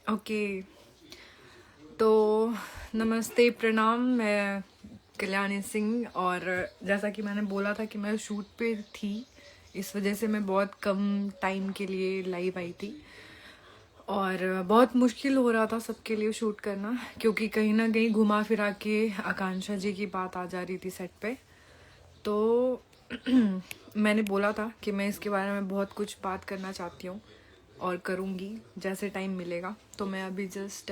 Okay, तो नमस्ते, प्रणाम। मैं कल्याणी सिंह, और जैसा कि मैंने बोला था कि मैं शूट पे थी, इस वजह से मैं बहुत कम टाइम के लिए लाइव आई थी और बहुत मुश्किल हो रहा था सबके लिए शूट करना, क्योंकि कहीं ना कहीं घुमा फिरा के आकांक्षा जी की बात आ जा रही थी सेट पे। तो मैंने बोला था कि मैं इसके बारे में बहुत कुछ बात करना चाहती हूँ और करूँगी जैसे टाइम मिलेगा। तो मैं अभी जस्ट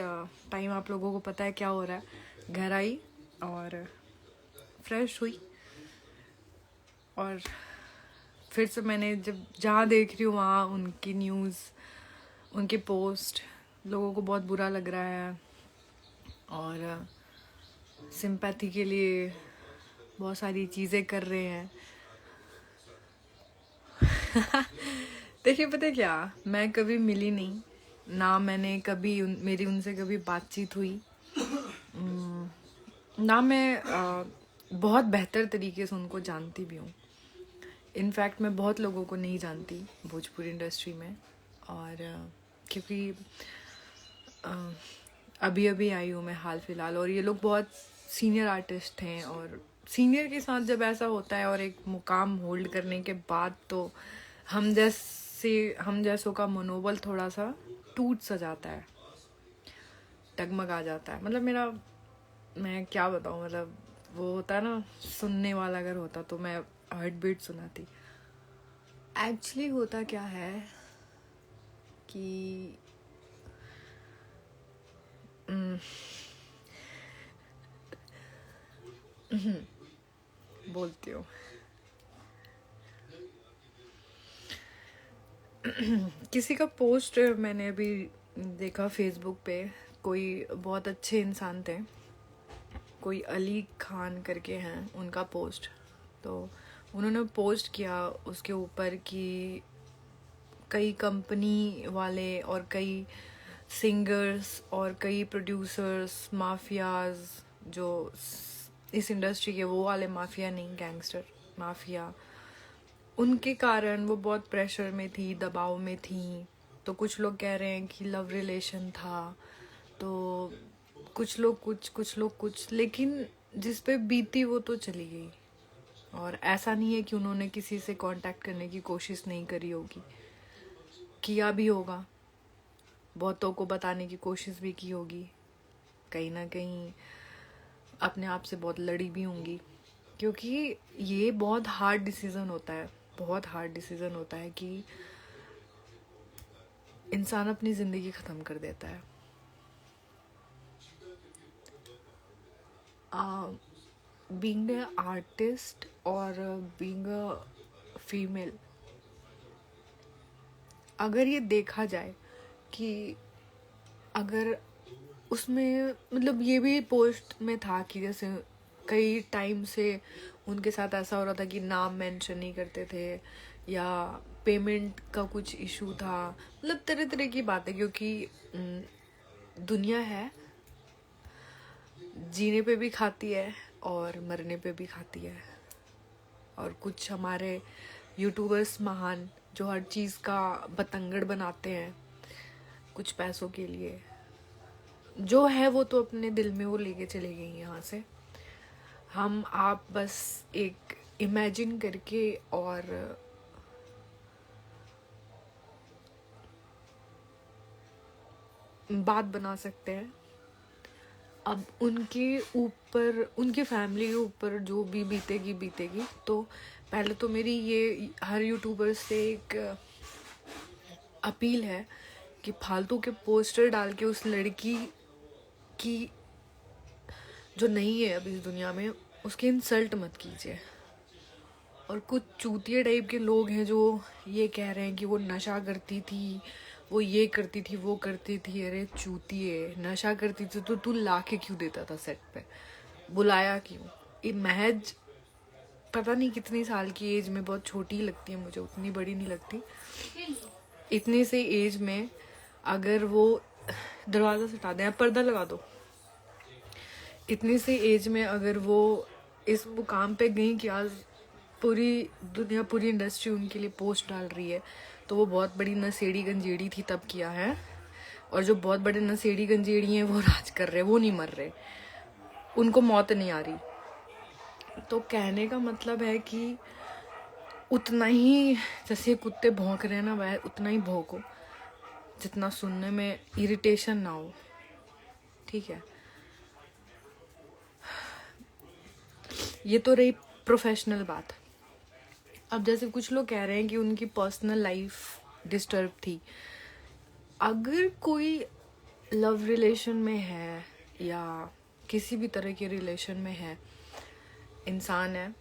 टाइम, आप लोगों को पता है क्या हो रहा है, घर आई और फ्रेश हुई, और फिर से मैंने जब जहाँ देख रही हूँ वहाँ उनकी न्यूज़, उनके पोस्ट, लोगों को बहुत बुरा लग रहा है और सिंपैथी के लिए बहुत सारी चीज़ें कर रहे हैं। देखिए, पता है क्या, मैं कभी मिली नहीं ना, मैंने कभी मेरी उनसे कभी बातचीत हुई ना, मैं बहुत बेहतर तरीके से उनको जानती भी हूँ। इनफैक्ट मैं बहुत लोगों को नहीं जानती भोजपुरी इंडस्ट्री में, और क्योंकि अभी अभी आई हूँ मैं हाल फिलहाल, और ये लोग बहुत सीनियर आर्टिस्ट हैं, और सीनियर के साथ जब ऐसा होता है और एक मुकाम होल्ड करने के बाद, तो हम जैसों का मनोबल थोड़ा सा टूट सा जाता है, डगमगा जाता है। मतलब मैं क्या बताऊँ, मतलब वो होता है ना, सुनने वाला अगर होता तो मैं हार्ट बीट सुनाती। एक्चुअली होता क्या है कि बोलती हूँ, किसी का पोस्ट मैंने अभी देखा फेसबुक पे, कोई बहुत अच्छे इंसान थे, कोई अली खान करके हैं उनका पोस्ट। तो उन्होंने पोस्ट किया उसके ऊपर कि कई कंपनी वाले और कई सिंगर्स और कई प्रोड्यूसर्स, माफियाज, जो इस इंडस्ट्री के वो वाले माफिया नहीं, गैंगस्टर माफिया, उनके कारण वो बहुत प्रेशर में थी, दबाव में थी। तो कुछ लोग कह रहे हैं कि लव रिलेशन था, तो कुछ लोग कुछ लोग कुछ, लेकिन जिस पे बीती वो तो चली गई। और ऐसा नहीं है कि उन्होंने किसी से कांटेक्ट करने की कोशिश नहीं करी होगी, किया भी होगा, बहुतों को बताने की कोशिश भी की होगी, कहीं ना कहीं अपने आप से बहुत लड़ी भी होंगी, क्योंकि ये बहुत हार्ड डिसीजन होता है, बहुत हार्ड डिसीजन होता है कि इंसान अपनी ज़िंदगी ख़त्म कर देता है। बीइंग ए आर्टिस्ट और बीइंग अ फीमेल, अगर ये देखा जाए कि अगर उसमें, मतलब ये भी पोस्ट में था कि जैसे कई टाइम से उनके साथ ऐसा हो रहा था कि नाम मेंशन नहीं करते थे, या पेमेंट का कुछ इशू था, मतलब तरह तरह की बातें, क्योंकि दुनिया है, जीने पे भी खाती है और मरने पे भी खाती है। और कुछ हमारे यूट्यूबर्स महान, जो हर चीज़ का बतंगड़ बनाते हैं कुछ पैसों के लिए, जो है वो तो अपने दिल में वो लेके चले गई यहाँ से। हम आप बस एक इमेजिन करके और बात बना सकते हैं। अब उनके ऊपर, उनकी फैमिली के ऊपर जो भी बीतेगी बीतेगी। तो पहले तो मेरी ये हर यूट्यूबर से एक अपील है कि फालतू के पोस्टर डाल के उस लड़की की, जो नहीं है अब इस दुनिया में, उसकी इंसल्ट मत कीजिए। और कुछ चूतिया टाइप के लोग हैं जो ये कह रहे हैं कि वो नशा करती थी, वो ये करती थी, वो करती थी। अरे चूतिए, नशा करती थी तो तू ला के क्यों देता था सेट पे, बुलाया क्यों? ये महज पता नहीं कितनी साल की एज में, बहुत छोटी लगती है मुझे, उतनी बड़ी नहीं लगती, इतने से एज में अगर वो, दरवाज़ा से हटा दें, पर्दा लगा दो, इतने से एज में अगर वो इस मुकाम पे गई कि आज पूरी दुनिया, पूरी इंडस्ट्री उनके लिए पोस्ट डाल रही है, तो वो बहुत बड़ी नशेड़ी गंजेड़ी थी तब किया है। और जो बहुत बड़े नशेड़ी गंजेड़ी हैं वो राज कर रहे हैं, वो नहीं मर रहे, उनको मौत नहीं आ रही। तो कहने का मतलब है कि उतना ही जैसे कुत्ते भौंक रहे हैं ना, वह उतना ही भौंको जितना सुनने में इरिटेशन ना हो, ठीक है। ये तो रही प्रोफेशनल बात। अब जैसे कुछ लोग कह रहे हैं कि उनकी पर्सनल लाइफ डिस्टर्ब थी। अगर कोई लव रिलेशन में है या किसी भी तरह के रिलेशन में है, इंसान है,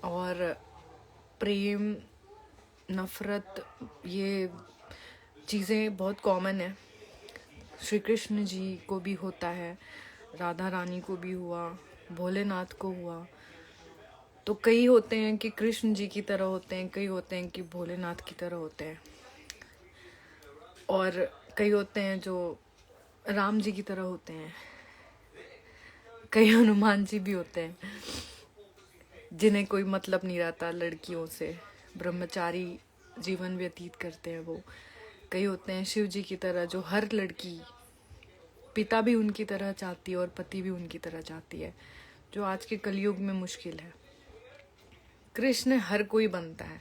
और प्रेम, नफरत, ये चीज़ें बहुत कॉमन है। श्री कृष्ण जी को भी होता है, राधा रानी को भी हुआ, भोलेनाथ को हुआ। तो कई होते हैं कि कृष्ण जी की तरह होते हैं, कई होते हैं कि भोलेनाथ की तरह होते हैं, और कई होते हैं जो राम जी की तरह होते हैं, कई हनुमान जी भी होते हैं जिन्हें कोई मतलब नहीं रहता लड़कियों से, ब्रह्मचारी जीवन व्यतीत करते हैं वो। कई होते हैं शिव जी की तरह, जो हर लड़की पिता भी उनकी तरह चाहती है और पति भी उनकी तरह चाहती है, जो आज के कलयुग में मुश्किल है। कृष्ण हर कोई बनता है,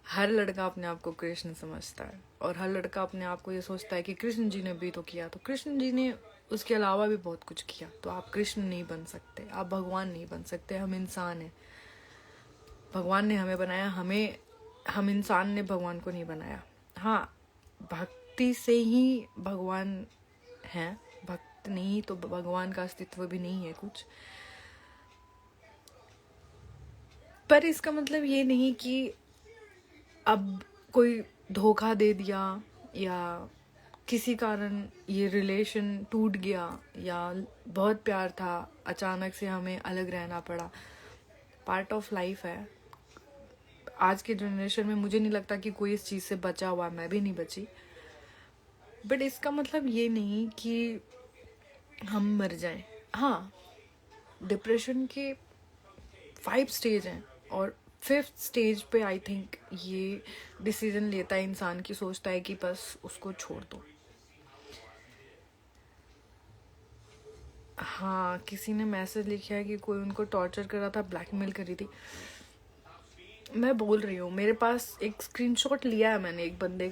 हर लड़का अपने आप को कृष्ण समझता है, और हर लड़का अपने आप को ये सोचता है कि कृष्ण जी ने भी तो किया, तो कृष्ण जी ने उसके अलावा भी बहुत कुछ किया। तो आप कृष्ण नहीं बन सकते, आप भगवान नहीं बन सकते। हम इंसान हैं, भगवान ने हमें बनाया, हम इंसान ने भगवान को नहीं बनाया। हाँ, भक्ति से ही भगवान है, भक्त नहीं तो भगवान का अस्तित्व भी नहीं है कुछ। पर इसका मतलब ये नहीं कि अब कोई धोखा दे दिया या किसी कारण ये रिलेशन टूट गया या बहुत प्यार था, अचानक से हमें अलग रहना पड़ा, पार्ट ऑफ लाइफ है। आज के जनरेशन में मुझे नहीं लगता कि कोई इस चीज़ से बचा हुआ, मैं भी नहीं बची। बट इसका मतलब ये नहीं कि हम मर जाएं। हाँ, डिप्रेशन के 5 स्टेज हैं, और 5th स्टेज पे आई थिंक ये डिसीजन लेता है इंसान की, सोचता है कि बस उसको छोड़ दो। हाँ, किसी ने मैसेज लिखा है कि कोई उनको टॉर्चर कर रहा था, ब्लैकमेल कर रही थी। मैं बोल रही हूँ, मेरे पास एक स्क्रीनशॉट लिया है मैंने एक बंदे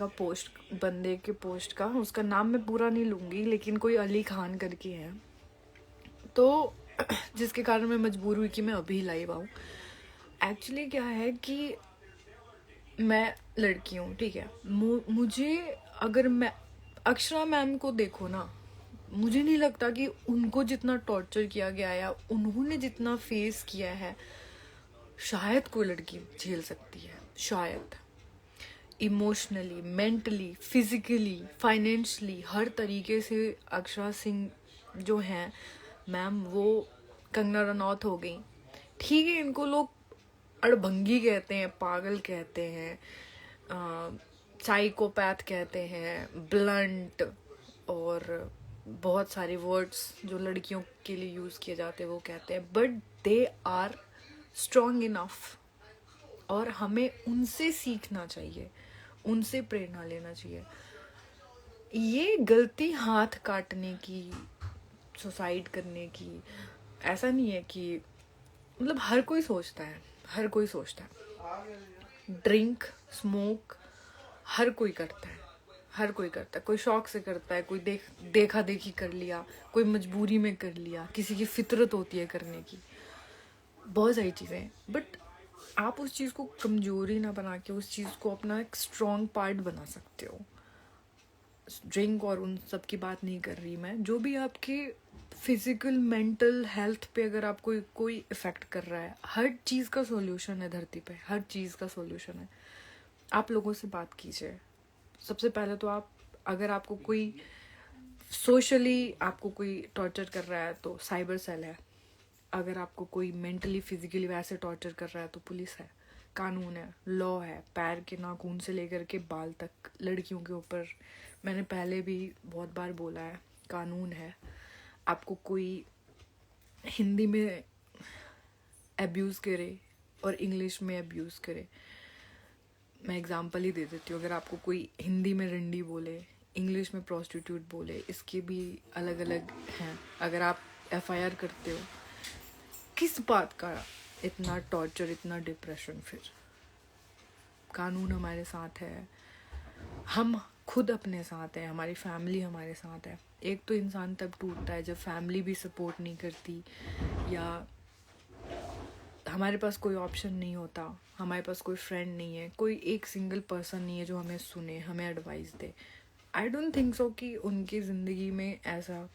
के पोस्ट का। उसका नाम मैं पूरा नहीं लूँगी, लेकिन कोई अली खान करके है, तो जिसके कारण मैं मजबूर हुई कि मैं अभी लाइव आऊँ। एक्चुअली क्या है कि मैं लड़की हूँ, ठीक है। मुझे, अगर मैं अक्षरा मैम को देखो ना, मुझे नहीं लगता कि उनको जितना टॉर्चर किया गया है या उन्होंने जितना फेस किया है शायद कोई लड़की झेल सकती है। शायद इमोशनली, मेंटली, फिजिकली, फाइनेंशियली, हर तरीके से अक्षरा सिंह जो हैं मैम, वो कंगना रनौत हो गई, ठीक है। इनको लोग अड़भंगी कहते हैं, पागल कहते हैं, साइकोपैथ कहते हैं, ब्लंट, और बहुत सारे वर्ड्स जो लड़कियों के लिए यूज़ किए जाते हैं वो कहते हैं, but they are strong enough, और हमें उनसे सीखना चाहिए, उनसे प्रेरणा लेना चाहिए। ये गलती हाथ काटने की, सुसाइड करने की, ऐसा नहीं है कि, मतलब हर कोई सोचता है, हर कोई सोचता है। ड्रिंक, स्मोक हर कोई करता है, हर कोई करता है। कोई शौक से करता है, कोई देखा देखी कर लिया, कोई मजबूरी में कर लिया, किसी की फितरत होती है करने की, बहुत सारी चीज़ें। बट आप उस चीज़ को कमजोरी ना बना के उस चीज़ को अपना एक स्ट्रॉन्ग पार्ट बना सकते हो। ड्रिंक और उन सब की बात नहीं कर रही मैं, जो भी आपके फिजिकल मेंटल हेल्थ पे अगर आपको कोई इफेक्ट कर रहा है, हर चीज़ का सॉल्यूशन है धरती पे, हर चीज़ का सॉल्यूशन है। आप लोगों से बात कीजिए। सबसे पहले तो आप, अगर आपको कोई सोशली आपको कोई टॉर्चर कर रहा है तो साइबर सेल है, अगर आपको कोई मेंटली फिजिकली वैसे टॉर्चर कर रहा है तो पुलिस है, कानून है, लॉ है। पैर के नाखून से लेकर के बाल तक लड़कियों के ऊपर, मैंने पहले भी बहुत बार बोला है, कानून है। आपको कोई हिंदी में अब्यूज़ करे और इंग्लिश में अब्यूज़ करे, मैं एग्जांपल ही दे देती हूँ। अगर आपको कोई हिंदी में रंडी बोले, इंग्लिश में प्रोस्टिट्यूट बोले, इसके भी अलग अलग हैं। अगर आप FIR करते हो, किस बात का इतना टॉर्चर, इतना डिप्रेशन? फिर कानून हमारे साथ है, हम खुद अपने साथ हैं, हमारी फैमिली हमारे साथ है। एक तो इंसान तब टूटता है जब फैमिली भी सपोर्ट नहीं करती, या हमारे पास कोई ऑप्शन नहीं होता, हमारे पास कोई फ्रेंड नहीं है, कोई एक सिंगल पर्सन नहीं है जो हमें सुने, हमें advice they. I don't think so कि उनकी ज़िंदगी में ऐसा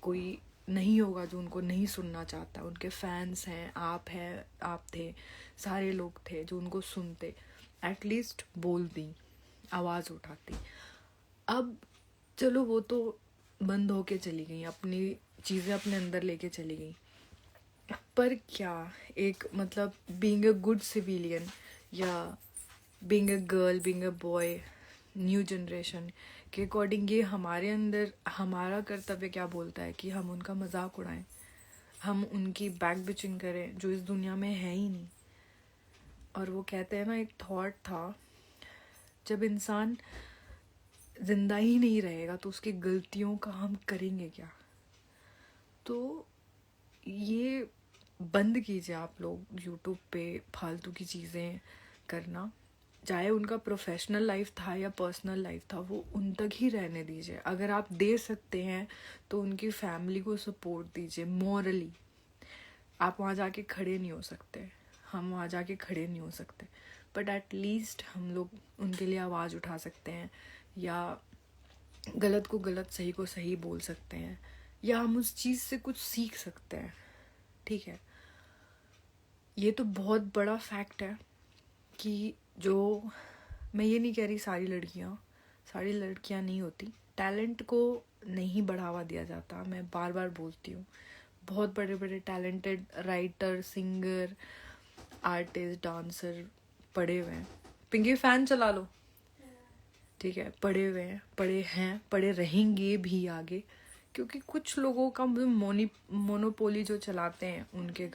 कोई नहीं होगा जो उनको नहीं सुनना चाहता। उनके फैंस हैं, आप थे, सारे लोग थे जो उनको सुनते, एटलीस्ट बोलती, आवाज़ उठाती। अब चलो वो तो बंद होके चली गई, अपनी चीज़ें अपने अंदर लेके चली गई, पर क्या एक मतलब बीइंग अ गुड सिविलियन या being a girl, being a boy, new generation के अकॉर्डिंग ये हमारे अंदर हमारा कर्तव्य क्या बोलता है कि हम उनका मजाक उड़ाएं, हम उनकी बैक बिचिंग करें जो इस दुनिया में है ही नहीं। और वो कहते हैं ना, एक थॉट था, जब इंसान जिंदा ही नहीं रहेगा तो उसकी गलतियों का हम करेंगे क्या? तो ये बंद कीजिए आप लोग यूट्यूब पे फालतू की चीज़ें करना। चाहे उनका प्रोफेशनल लाइफ था या पर्सनल लाइफ था, वो उन तक ही रहने दीजिए। अगर आप दे सकते हैं तो उनकी फैमिली को सपोर्ट दीजिए मॉरली। आप वहाँ जाके खड़े नहीं हो सकते, हम वहाँ जाके खड़े नहीं हो सकते, बट एटलीस्ट हम लोग उनके लिए आवाज़ उठा सकते हैं, या गलत को गलत, सही को सही बोल सकते हैं, या हम उस चीज़ से कुछ सीख सकते हैं। ठीक है, ये तो बहुत बड़ा फैक्ट है कि जो, मैं ये नहीं कह रही सारी लड़कियां नहीं होती, टैलेंट को नहीं बढ़ावा दिया जाता। मैं बार बार बोलती हूँ, बहुत बड़े बड़े talented writer, singer, artist, dancer पढ़े हुए हैं। पिंकी फैन चला लो, ठीक है, पढ़े हुए हैं, पढ़े रहेंगे भी आगे, क्योंकि कुछ लोगों का मोनोपोली जो चलाते हैं उनके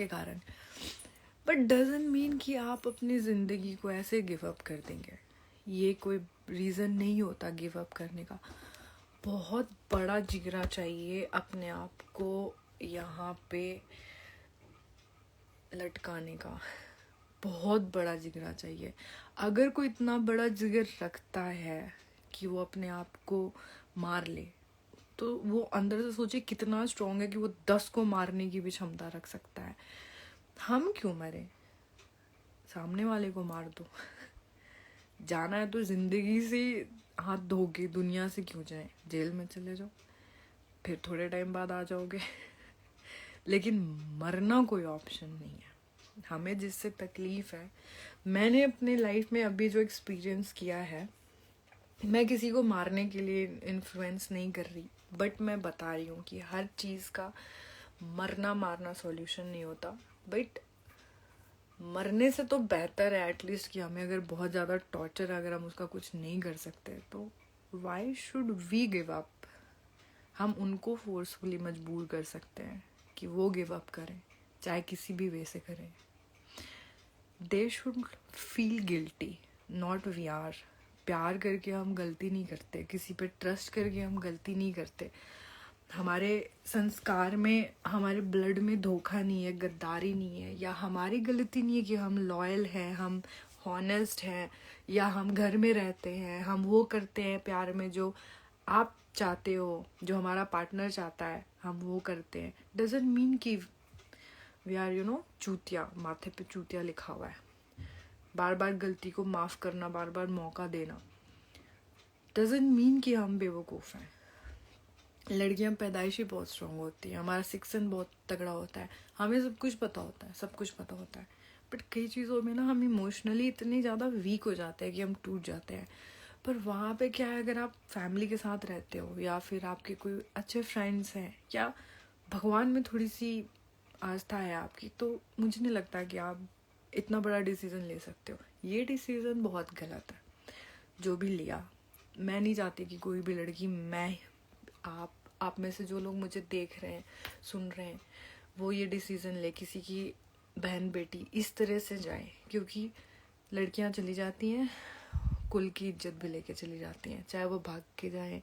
कारण। बट डजंट मीन कि आप अपनी ज़िंदगी को ऐसे गिव अप कर देंगे। ये कोई रीज़न नहीं होता गिव अप करने का। बहुत बड़ा जिगरा चाहिए अपने आप को यहाँ पे लटकाने का, बहुत बड़ा जिगरा चाहिए। अगर कोई इतना बड़ा जिगर रखता है कि वो अपने आप को मार ले, तो वो अंदर से सोचे कितना स्ट्रॉन्ग है कि वो 10 को मारने की भी क्षमता रख सकता है। हम क्यों मरे, सामने वाले को मार दो। जाना है तो जिंदगी से हाथ धो के दुनिया से क्यों जाए, जेल में चले जाओ, फिर थोड़े टाइम बाद आ जाओगे। लेकिन मरना कोई ऑप्शन नहीं है। हमें जिससे तकलीफ है, मैंने अपने लाइफ में अभी जो एक्सपीरियंस किया है, मैं किसी को मारने के लिए इन्फ्लुएंस नहीं कर रही, बट मैं बता रही हूँ कि हर चीज़ का मरना मारना सॉल्यूशन नहीं होता। बट मरने से तो बेहतर है एटलीस्ट कि हमें अगर बहुत ज़्यादा टॉर्चर, अगर हम उसका कुछ नहीं कर सकते तो why should we give up? हम उनको फोर्सफुली मजबूर कर सकते हैं कि वो गिव अप करें, चाहे किसी भी वे से करें। They should feel guilty, not we are. प्यार करके हम गलती नहीं करते, किसी पे ट्रस्ट करके हम गलती नहीं करते। हमारे संस्कार में, हमारे ब्लड में धोखा नहीं है, गद्दारी नहीं है, या हमारी गलती नहीं है कि हम लॉयल हैं, हम हॉनेस्ट हैं, या हम घर में रहते हैं, हम वो करते हैं प्यार में जो आप चाहते हो, जो हमारा पार्टनर चाहता है, हम वो करते हैं। डजंट मीन कि वी आर चूतिया, माथे पे चूतिया लिखा हुआ है। बार बार गलती को माफ़ करना, बार बार मौका देना डजंट मीन कि हम बेवकूफ़ हैं। लड़कियां पैदाइशी बहुत स्ट्रांग होती हैं, हमारा सिक्सन बहुत तगड़ा होता है, हमें सब कुछ पता होता है, बट कई चीज़ों में ना हम इमोशनली इतने ज़्यादा वीक हो जाते हैं कि हम टूट जाते हैं। पर वहाँ पे क्या है, अगर आप फैमिली के साथ रहते हो, या फिर आपके कोई अच्छे फ्रेंड्स हैं, या भगवान में थोड़ी सी आस्था है आपकी, तो मुझे नहीं लगता कि आप इतना बड़ा डिसीज़न ले सकते हो। ये डिसीज़न बहुत गलत है जो भी लिया। मैं नहीं चाहती कि कोई भी लड़की, मैं, आप में से जो लोग मुझे देख रहे हैं, सुन रहे हैं, वो ये डिसीज़न ले किसी की बहन बेटी इस तरह से जाए, क्योंकि लड़कियां चली जाती हैं, कुल की इज्जत भी लेके चली जाती हैं, चाहे वो भाग के जाएं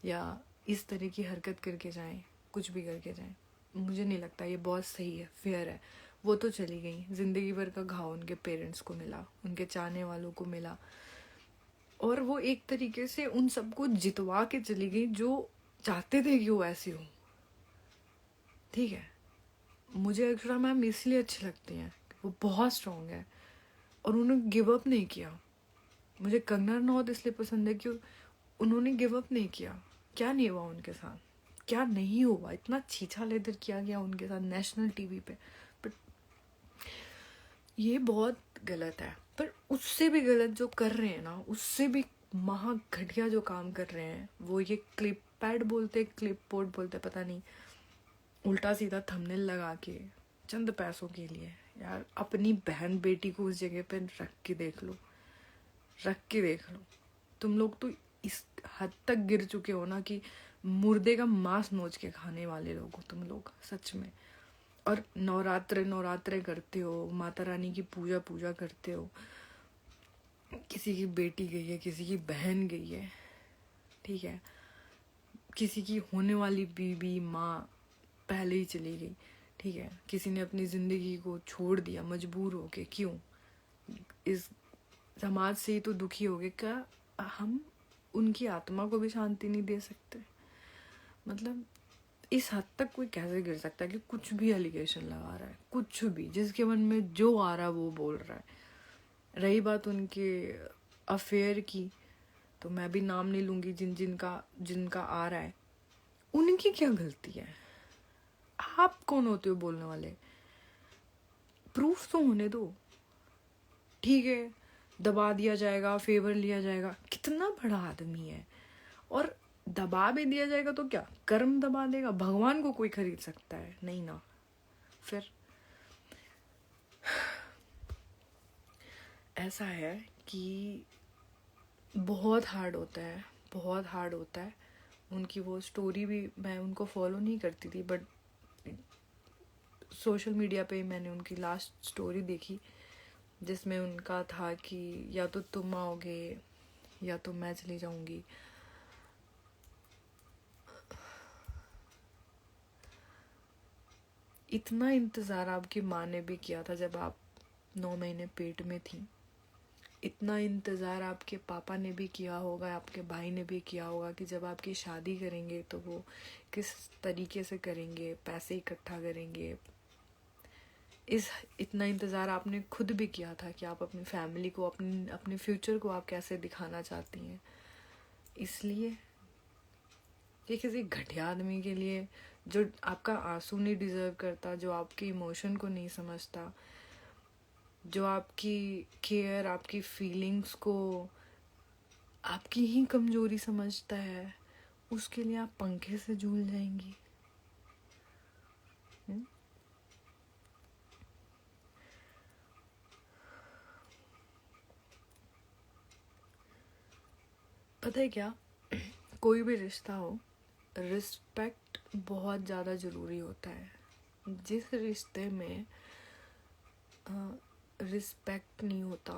या इस तरह की हरकत करके जाएं, कुछ भी करके जाएं। मुझे नहीं लगता ये बहुत सही है, फेयर है। वो तो चली गई, जिंदगी भर का घाव उनके पेरेंट्स को मिला, उनके चाहने वालों को मिला, और वो एक तरीके से उन सबको जितवा के चली गई जो चाहते थे कि वो ऐसी हो। ठीक है, मुझे अक्षरा मैम इसलिए अच्छी लगती हैं, वो बहुत स्ट्रांग है और उन्होंने गिव अप नहीं किया। मुझे कंगना रनौत इसलिए पसंद है कि उन्होंने गिव अप नहीं किया। क्या नहीं हुआ उनके साथ, क्या नहीं हुआ, इतना छीछा लेदर किया गया उनके साथ नेशनल टीवी पे, बट ये बहुत गलत है। पर उससे भी गलत जो कर रहे हैं ना, उससे भी महा घटिया जो काम कर रहे हैं, वो ये क्लिप पैड बोलते, क्लिप बोर्ड बोलते, पता नहीं, उल्टा सीधा थंबनेल लगा के चंद पैसों के लिए। यार अपनी बहन बेटी को उस जगह पे रख के देख लो, रख के देख लो। तुम लोग तो इस हद तक गिर चुके हो ना कि मुर्दे का मांस नोच के खाने वाले लोग हो तुम लोग, सच में। और नवरात्रे करते हो, माता रानी की पूजा करते हो, किसी की बेटी गई है, किसी की बहन गई है, ठीक है, किसी की होने वाली बीवी माँ पहले ही चली गई, ठीक है, किसी ने अपनी जिंदगी को छोड़ दिया मजबूर होके। क्यों? इस समाज से ही तो दुखी हो गए, क्या हम उनकी आत्मा को भी शांति नहीं दे सकते? मतलब इस हद तक कोई कैसे गिर सकता है कि कुछ भी एलिगेशन लगा रहा है, कुछ भी, जिसके मन में जो आ रहा है वो बोल रहा है। रही बात उनके अफेयर की, तो मैं भी नाम नहीं लूंगी, जिनका आ रहा है, उनकी क्या गलती है? आप कौन होते हो बोलने वाले? प्रूफ तो होने दो। ठीक है, दबा दिया जाएगा, फेवर लिया जाएगा, कितना बड़ा आदमी है, और दबा भी दिया जाएगा तो क्या कर्म दबा देगा? भगवान को कोई खरीद सकता है? नहीं ना। फिर ऐसा है कि बहुत हार्ड होता है, बहुत हार्ड होता है। उनकी वो स्टोरी भी, मैं उनको फॉलो नहीं करती थी, बट सोशल मीडिया पे मैंने उनकी लास्ट स्टोरी देखी, जिसमें उनका था कि या तो तुम आओगे या तो मैं चली जाऊंगी। इतना इंतज़ार आपकी माँ ने भी किया था जब आप 9 महीने पेट में थी। इतना इंतज़ार आपके पापा ने भी किया होगा, आपके भाई ने भी किया होगा कि जब आपकी शादी करेंगे तो वो किस तरीके से करेंगे, पैसे इकट्ठा करेंगे। इतना इंतज़ार आपने खुद भी किया था कि आप अपनी फैमिली को, अपने फ्यूचर को आप कैसे दिखाना चाहती हैं। इसलिए ये किसी घटिया आदमी के लिए, जो आपका आंसू नहीं डिज़र्व करता, जो आपके इमोशन को नहीं समझता, जो आपकी केयर, आपकी फीलिंग्स को आपकी ही कमजोरी समझता है, उसके लिए आप पंखे से झूल जाएंगी? पता है क्या, कोई भी रिश्ता हो, रिस्पेक्ट बहुत ज़्यादा ज़रूरी होता है। जिस रिश्ते में रिस्पेक्ट नहीं होता,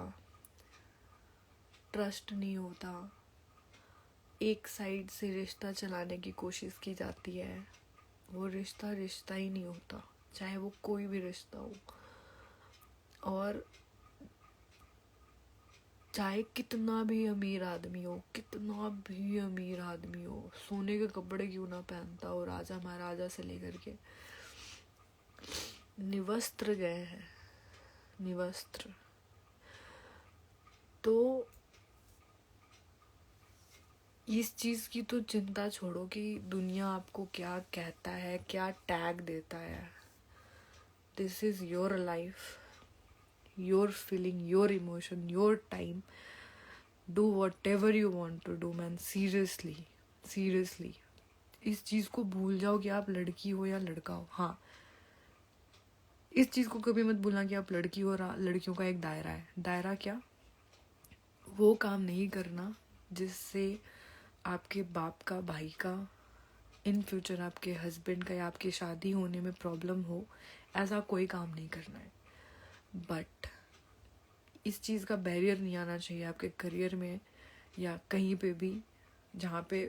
ट्रस्ट नहीं होता, एक साइड से रिश्ता चलाने की कोशिश की जाती है, वो रिश्ता रिश्ता ही नहीं होता, चाहे वो कोई भी रिश्ता हो। और चाहे कितना भी अमीर आदमी हो, कितना भी अमीर आदमी हो, सोने के कपड़े क्यों ना पहनता हो, राजा महाराजा से लेकर के निवस्त्र गए हैं, निवस्त्र। तो इस चीज़ की तो चिंता छोड़ो कि दुनिया आपको क्या कहता है, क्या टैग देता है। This is your life, your feeling, your emotion, your time. Do whatever you want to do man. Seriously seriously इस चीज़ को भूल जाओ कि आप लड़की हो या लड़का हो। हाँ, इस चीज़ को कभी मत भूलना कि आप लड़की हो और लड़कियों का एक दायरा है। दायरा क्या? वो काम नहीं करना जिससे आपके बाप का, भाई का, इन फ्यूचर आपके हस्बैंड का या आपकी शादी होने में प्रॉब्लम हो। ऐसा कोई काम नहीं करना है। बट इस चीज़ का बैरियर नहीं आना चाहिए आपके करियर में या कहीं पे भी जहाँ पे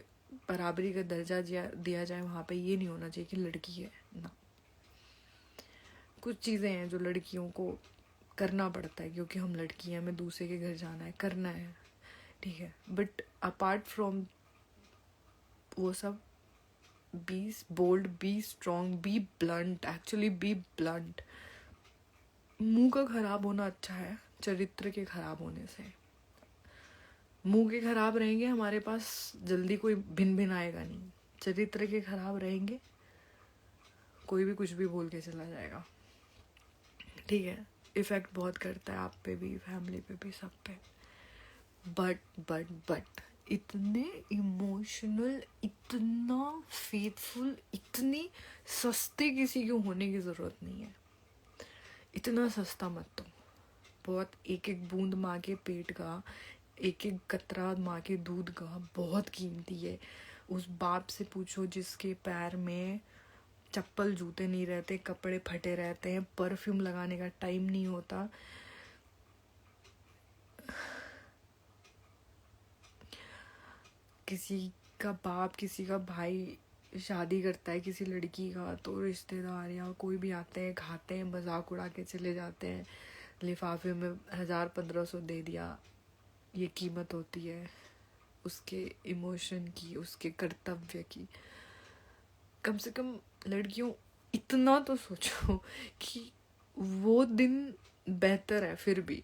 बराबरी का दर्जा दिया जाए, वहाँ पे ये नहीं होना चाहिए कि लड़की है ना। कुछ चीज़ें हैं जो लड़कियों को करना पड़ता है क्योंकि हम लड़की हैं, हमें दूसरे के घर जाना है, करना है, ठीक है। बट अपार्ट फ्रॉम वो सब, be bold, be strong, be blunt, actually be blunt. मुंह का खराब होना अच्छा है चरित्र के खराब होने से। मुंह के खराब रहेंगे, हमारे पास जल्दी कोई भिन भिन आएगा नहीं। चरित्र के खराब रहेंगे, कोई भी कुछ भी बोल के चला जाएगा, ठीक है। इफेक्ट बहुत करता है आप पे भी, फैमिली पे भी, सब पे। बट इतने इमोशनल, इतना फेथफुल, इतनी सस्ते किसी के होने की ज़रूरत नहीं है। इतना सस्ता मत दो। बहुत एक एक बूंद माँ के पेट का, एक एक कतरा माँ के दूध का बहुत कीमती है। उस बाप से पूछो जिसके पैर में चप्पल जूते नहीं रहते, कपड़े फटे रहते हैं, परफ्यूम लगाने का टाइम नहीं होता। किसी का बाप, किसी का भाई शादी करता है किसी लड़की का, तो रिश्तेदार या कोई भी आते हैं, खाते हैं, मजाक उड़ा के चले जाते हैं, लिफाफे में 1000-1500 दे दिया। ये कीमत होती है उसके इमोशन की, उसके कर्तव्य की। कम से कम लड़कियों इतना तो सोचो कि वो दिन बेहतर है फिर भी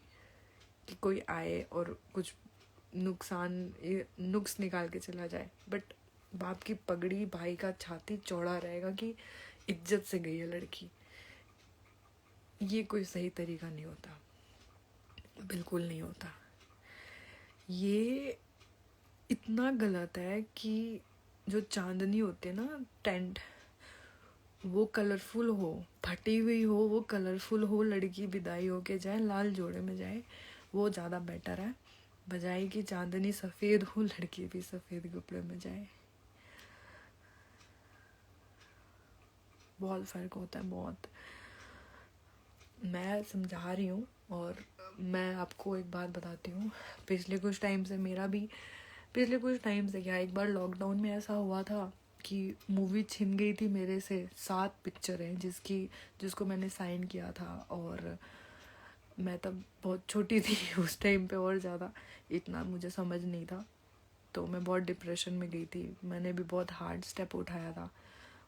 कि कोई आए और कुछ नुक्स निकाल के चला जाए, बट बाप की पगड़ी, भाई का छाती चौड़ा रहेगा कि इज्जत से गई है लड़की। ये कोई सही तरीका नहीं होता, बिल्कुल नहीं होता। ये इतना गलत है कि जो चांदनी होती है ना, टेंट, वो कलरफुल हो, फटी हुई हो, वो कलरफुल हो, लड़की विदाई होके जाए, लाल जोड़े में जाए, वो ज़्यादा बेटर है बजाय कि चांदनी सफ़ेद हो, लड़की भी सफ़ेद कपड़े में जाए। बहुत फ़र्क होता है, बहुत। मैं समझा रही हूँ और मैं आपको एक बात बताती हूँ। पिछले कुछ टाइम से क्या, एक बार लॉकडाउन में ऐसा हुआ था कि मूवी छिन गई थी मेरे से। 7 पिक्चर हैं जिसको मैंने साइन किया था, और मैं तब बहुत छोटी थी उस टाइम पे, और ज़्यादा इतना मुझे समझ नहीं था, तो मैं बहुत डिप्रेशन में गई थी। मैंने भी बहुत हार्ड स्टेप उठाया था,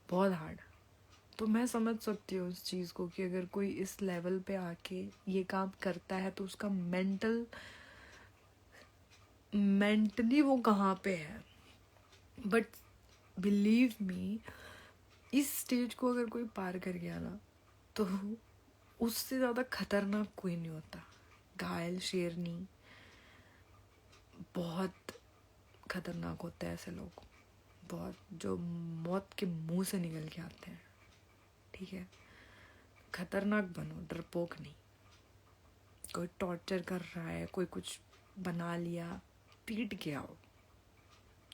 बहुत हार्ड। तो मैं समझ सकती हूँ उस चीज़ को कि अगर कोई इस लेवल पे आके ये काम करता है तो उसका मेंटली वो कहाँ पे है। बट बिलीव मी, इस स्टेज को अगर कोई पार कर गया ना, तो उससे ज़्यादा खतरनाक कोई नहीं होता। घायल शेरनी, बहुत खतरनाक होते हैं ऐसे लोग, बहुत, जो मौत के मुंह से निकल के आते हैं, ठीक है। खतरनाक बनो, डरपोक नहीं। कोई टॉर्चर कर रहा है, कोई कुछ बना लिया, पीट के आओ,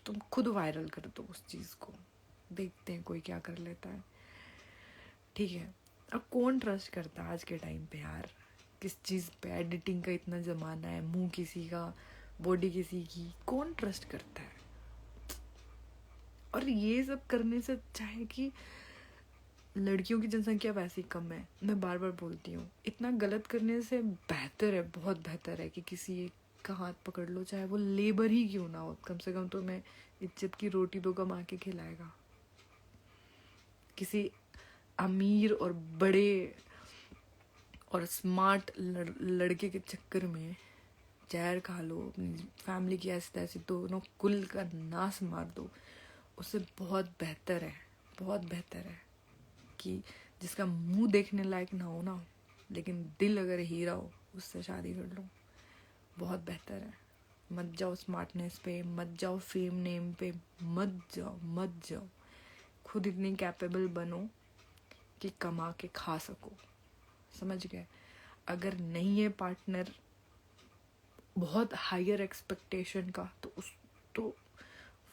तुम खुद वायरल कर दो उस चीज़ को, देखते हैं कोई क्या कर लेता है, ठीक है। अब कौन ट्रस्ट करता है आज के टाइम पे यार, किस चीज़ पे? एडिटिंग का इतना ज़माना है, मुंह किसी का, बॉडी किसी की, कौन ट्रस्ट करता है? और ये सब करने से अच्छा है कि लड़कियों की जनसंख्या वैसे ही कम है। मैं बार बार बोलती हूँ, इतना गलत करने से बेहतर है, बहुत बेहतर है कि किसी एक का हाथ पकड़ लो, चाहे वो लेबर ही क्यों ना हो, कम से कम तो मैं इज्जत की रोटी तो कमा के खिलाएगा। किसी अमीर और बड़े और स्मार्ट लड़के के चक्कर में जहर खा लो, अपनी फैमिली की ऐसी तैसी दोनों कुल का नाश मार दो, उससे बहुत बेहतर है, बहुत बेहतर है कि जिसका मुंह देखने लायक ना हो ना, लेकिन दिल अगर हीरा हो, उससे शादी कर लो, बहुत बेहतर है। मत जाओ स्मार्टनेस पे, मत जाओ फेम नेम पे, मत जाओ। खुद इतनी कैपेबल बनो कि कमा के खा सको, समझ गए? अगर नहीं है पार्टनर बहुत हायर एक्सपेक्टेशन का, तो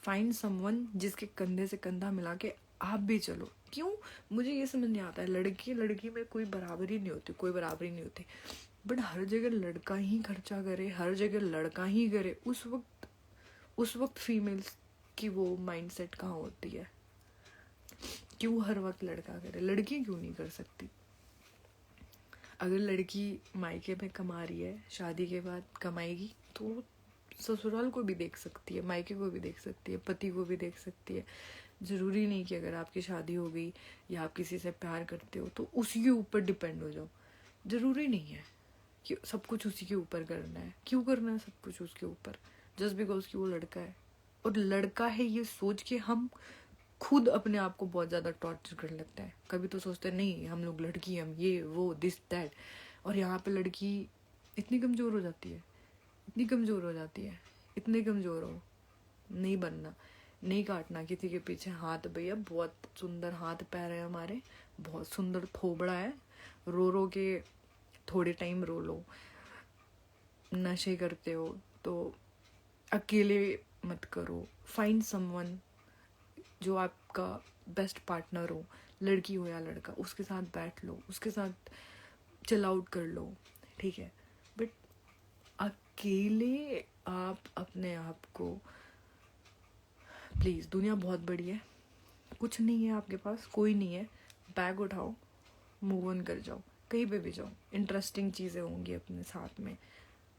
फाइंड समवन जिसके कंधे से कंधा मिला के आप भी चलो। क्यों? मुझे ये समझ नहीं आता है, लड़की में कोई बराबरी नहीं होती, कोई बराबरी नहीं होती। बट हर जगह लड़का ही खर्चा करे, हर जगह लड़का ही करे, उस वक्त फीमेल्स की वो माइंडसेट कहाँ होती है? क्यों हर वक्त लड़का करे? लड़की क्यों नहीं कर सकती? अगर लड़की मायके में कमा रही है, शादी के बाद कमाएगी, तो ससुराल को भी देख सकती है, मायके को भी देख सकती है, पति को भी देख सकती है। ज़रूरी नहीं कि अगर आपकी शादी हो गई या आप किसी से प्यार करते हो तो उसी के ऊपर डिपेंड हो जाओ। ज़रूरी नहीं है कि सब कुछ उसी के ऊपर करना है। क्यों करना है सब कुछ उसके ऊपर? जस्ट बिकॉज कि वो लड़का है। और लड़का है ये सोच के हम खुद अपने आप को बहुत ज़्यादा टॉर्चर करने लगता है। कभी तो सोचते हैं नहीं हम लोग लड़की, हम ये वो दिस दैट, और यहाँ पे लड़की इतनी कमज़ोर हो जाती है, इतनी कमज़ोर हो जाती है। इतने कमज़ोर हो नहीं बनना, नहीं काटना किसी के पीछे हाथ। भैया बहुत सुंदर हाथ पैर है हमारे, बहुत सुंदर थोबड़ा है, रो रो के थोड़े टाइम रो लो। नशे करते हो तो अकेले मत करो, फाइंड समवन जो आपका बेस्ट पार्टनर हो, लड़की हो या लड़का, उसके साथ बैठ लो, उसके साथ चिल आउट कर लो, ठीक है। बट अकेले आप अपने आप को, प्लीज़, दुनिया बहुत बड़ी है, कुछ नहीं है आपके पास, कोई नहीं है, बैग उठाओ, मूव ऑन कर जाओ, कहीं पे भी जाओ, इंटरेस्टिंग चीज़ें होंगी अपने साथ में,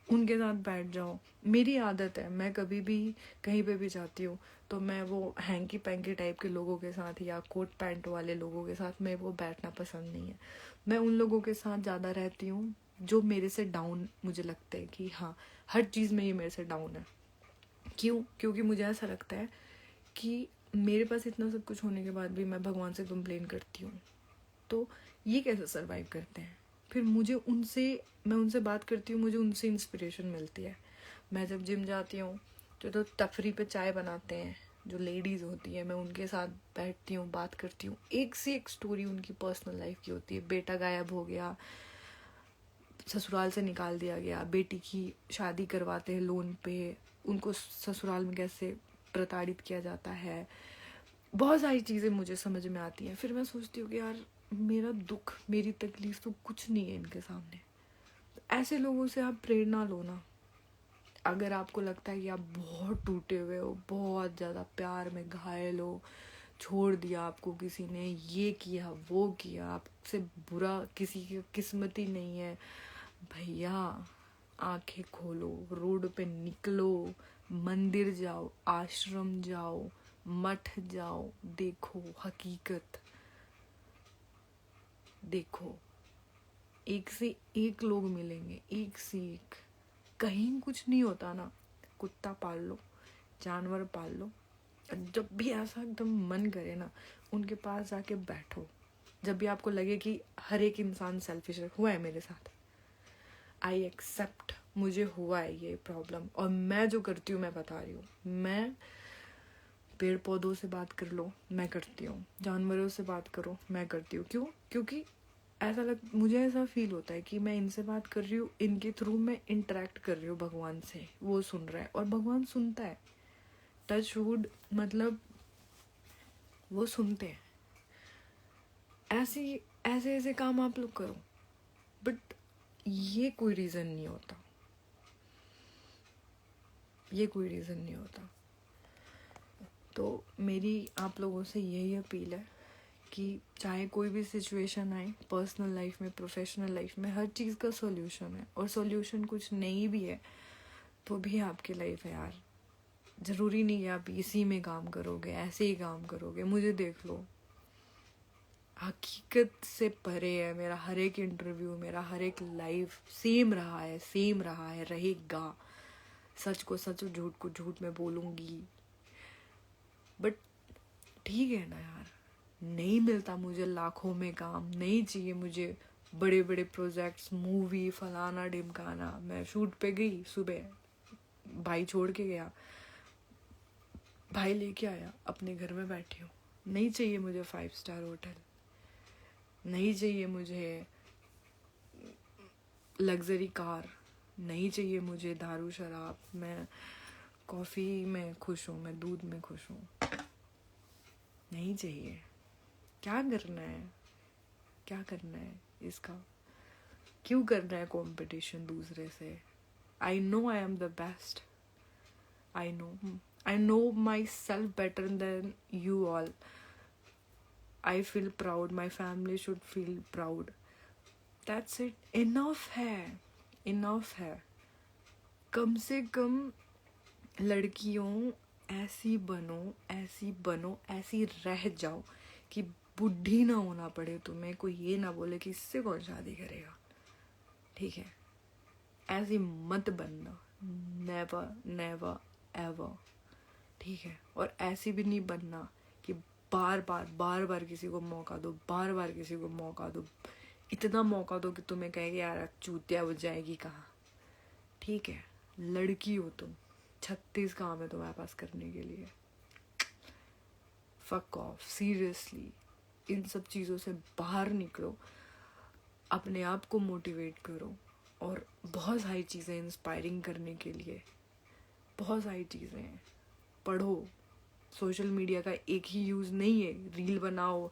उनके साथ बैठ जाओ। मेरी आदत है, मैं कभी भी कहीं पे भी जाती हूँ तो मैं वो हैंकी पैंकी टाइप के लोगों के साथ या कोट पैंट वाले लोगों के साथ मैं वो बैठना पसंद नहीं है। मैं उन लोगों के साथ ज़्यादा रहती हूँ जो मेरे से डाउन, मुझे लगता है कि हाँ हर चीज़ में ये मेरे से डाउन है। क्यों? क्योंकि मुझे ऐसा लगता है कि मेरे पास इतना सब कुछ होने के बाद भी मैं भगवान से कंप्लेन करती हूँ, तो ये कैसे सर्वाइव करते हैं? फिर मैं उनसे बात करती हूँ, मुझे उनसे इंस्पिरेशन मिलती है। मैं जब जिम जाती हूँ तो तफरी पे चाय बनाते हैं जो लेडीज़ होती है, मैं उनके साथ बैठती हूँ, बात करती हूँ। एक से एक स्टोरी उनकी पर्सनल लाइफ की होती है। बेटा गायब हो गया, ससुराल से निकाल दिया गया, बेटी की शादी करवाते हैं लोन पे, उनको ससुराल में कैसे प्रताड़ित किया जाता है, बहुत सारी चीज़ें मुझे समझ में आती हैं। फिर मैं सोचती हूँ कि यार मेरा दुख, मेरी तकलीफ तो कुछ नहीं है इनके सामने। ऐसे लोगों से आप प्रेरणा लो ना। अगर आपको लगता है कि आप बहुत टूटे हुए हो, बहुत ज़्यादा प्यार में घायल हो, छोड़ दिया आपको किसी ने, ये किया वो किया, आपसे बुरा किसी की किस्मत ही नहीं है, भैया आंखें खोलो, रोड पे निकलो, मंदिर जाओ, आश्रम जाओ, मठ जाओ, देखो हकीकत, देखो एक से एक लोग मिलेंगे, एक से एक। कहीं कुछ नहीं होता ना, कुत्ता पाल लो, जानवर पाल लो, जब भी ऐसा एकदम मन करे ना उनके पास जाके बैठो। जब भी आपको लगे कि हर एक इंसान सेल्फिश है, हुआ है मेरे साथ, आई एक्सेप्ट, मुझे हुआ है ये प्रॉब्लम, और मैं जो करती हूँ मैं बता रही हूँ, मैं पेड़ पौधों से बात कर लो, मैं करती हूँ, जानवरों से बात करो, मैं करती हूँ। क्यों? क्योंकि मुझे ऐसा फील होता है कि मैं इनसे बात कर रही हूँ, इनके थ्रू मैं इंटरेक्ट कर रही हूँ भगवान से, वो सुन रहा है और भगवान सुनता है। टच वुड, मतलब वो सुनते हैं। ऐसे ऐसे काम आप लोग करो, बट ये कोई रीज़न नहीं होता, ये कोई रीज़न नहीं होता। तो मेरी आप लोगों से यही अपील है कि चाहे कोई भी सिचुएशन आए, पर्सनल लाइफ में, प्रोफेशनल लाइफ में, हर चीज़ का सॉल्यूशन है, और सॉल्यूशन कुछ नहीं भी है तो भी आपकी लाइफ है यार। ज़रूरी नहीं है आप इसी में काम करोगे, ऐसे ही काम करोगे। मुझे देख लो, हकीकत से परे है मेरा हर एक इंटरव्यू, मेरा हर एक लाइफ सेम रहा है, सेम रहा है, रहेगा। सच को सच, झूठ को झूठ में बोलूँगी, बट ठीक है ना यार, नहीं मिलता मुझे लाखों में काम, नहीं चाहिए मुझे बड़े बड़े प्रोजेक्ट्स, मूवी, फलाना ढिमकाना। मैं शूट पे गई सुबह, भाई छोड़ के गया, भाई लेके आया, अपने घर में बैठी हूँ। नहीं चाहिए मुझे 5 स्टार होटल, नहीं चाहिए मुझे लग्जरी कार, नहीं चाहिए मुझे दारू शराब। मैं कॉफ़ी में खुश हूँ, मैं दूध में खुश हूँ, नहीं चाहिए। क्या करना है, क्या करना है इसका? क्यों करना है कंपटीशन दूसरे से? I know I am the best. I know myself better than you all. I feel proud. My family should feel proud. That's it. Enough है. कम से कम लड़कियों ऐसी बनो, ऐसी रह जाओ कि बुढ़ी ना होना पड़े तुम्हें. कोई ये ना बोले कि इससे कौन शादी करेगा. ठीक है, ऐसी मत बनना. Never ever. ठीक है, और ऐसी भी नहीं बनना कि बार बार किसी को मौका दो. इतना मौका दो कि तुम्हें कहे कि यार चूतिया बच जाएगी कहाँ. ठीक है, लड़की हो तुम, 36 काम है तुम्हारे पास करने के लिए. Fuck off. सीरियसली, इन सब चीज़ों से बाहर निकलो, अपने आप को मोटिवेट करो. और बहुत सारी चीज़ें इंस्पायरिंग करने के लिए, बहुत सारी चीज़ें हैं. पढ़ो. सोशल मीडिया का एक ही यूज़ नहीं है रील बनाओ,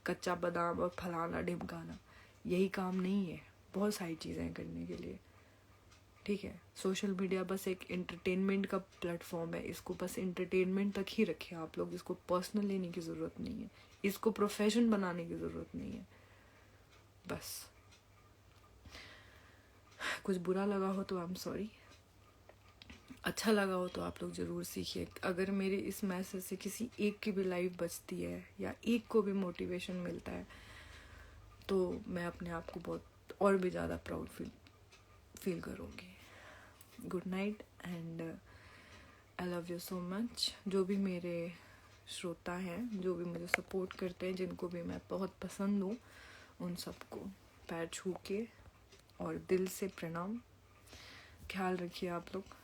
कच्चा बादाम और फलाना ढिमकाना. यही काम नहीं है, बहुत सारी चीज़ें हैं करने के लिए. ठीक है, सोशल मीडिया बस एक एंटरटेनमेंट का प्लेटफॉर्म है. इसको बस एंटरटेनमेंट तक ही रखिए आप लोग. इसको पर्सनल लेने की ज़रूरत नहीं है. इसको प्रोफेशन बनाने की ज़रूरत नहीं है. बस कुछ बुरा लगा हो तो आई एम सॉरी. अच्छा लगा हो तो आप लोग ज़रूर सीखिए. अगर मेरे इस मैसेज से किसी एक की भी लाइफ बचती है या एक को भी मोटिवेशन मिलता है तो मैं अपने आप को बहुत और भी ज़्यादा प्राउड फील करूँगी. Good night and I love you so much. जो भी मेरे श्रोता हैं, जो भी मुझे सपोर्ट करते हैं, जिनको भी मैं बहुत पसंद हूँ, उन सबको पैर छू के और दिल से प्रणाम. ख्याल रखिए आप लोग.